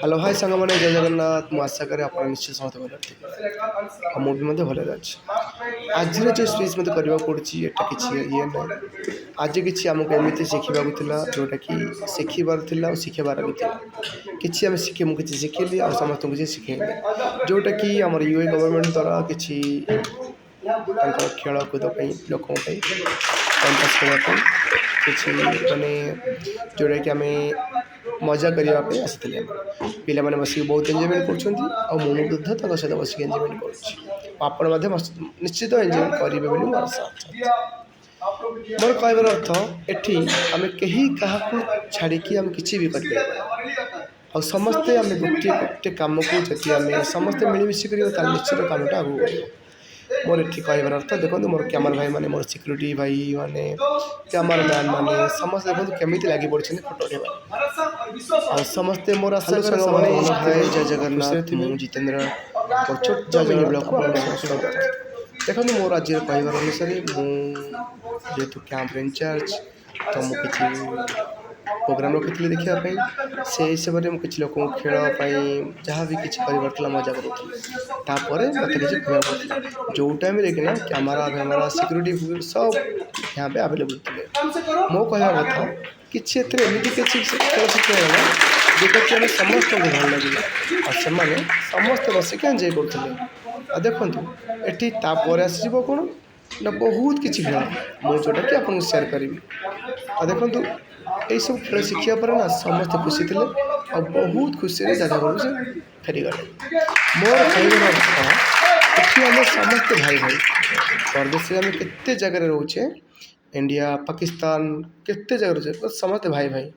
hello hi सांग मैंने जय जगन्नाथ मु आशा करें आप निश्चित समस्त भले थे मुझे भले अच्छे आज जो स्पीच मत करने पड़ी एटा कि ये ना आज कि आमको एमती शिखा जोटा कि शिखबार शिखेबार भी कि मुझे शिखेली और समस्त किसी शिखेली जोटा कि आम यूए गवर्नमेंट द्वारा कि खेलकूद लोक कंटेस्ट करने माने जोटा कि आम मजा करने आसी पिला मैंने बस बहुत एंजयमेंट कर सहित बस एंजयमेंट कर निश्चित एंजयमेंट करेंगे मोर आशा मोर कहबार अर्थ एटी आम कहीं क्या छाड़ी आम कि भी कर समस्ते आम गोटे गोटे कम को जदि आम समस्ते मिलमिश कर निश्चित कमटा आगे बढ़ मोर ये कहबार अर्थ देखो मोर कैमरा भाई माने मोर सिक्यूरीटी भाई माने कैमरा मैन माने समस्त देखो केमी लगी पड़े फोटो उठेबार समस्ते मोर आशा भाई जय जगन्नाथ मु जितेंद्र छोट ब्लॉक देखो मोर आज कहबार अनुसार जेहेतु कैंप इंचार्ज तो मुझे प्रोग्राम रखी देखापी से हिसाब से किसी लोक खेल जहाँ भी किसी कर मजा करूँ मत किसी कहना जो टाइम कि कैमरा फैमरा सिक्यूरीटी सब यहाँ पे आवेलेबल थे मो कह कथा किसी एमती किसी खेल शिखा जोटा कि समस्त को भल लगे और समस्त बसिक एंजय करते देखु ये आसो कौन ना बहुत किसी खेल मुझे जोटा कि आपको सेयार करी देखु यही सब खेल शिखा पर ना समस्त खुशी थे और बहुत खुशी जगह से फेरीगले मोर कहबार अर्थ ये आम समस्त भाई भाई परदेश आम केते जगह रोचे इंडिया पाकिस्तान केते जगह रोचे समस्त भाई भाई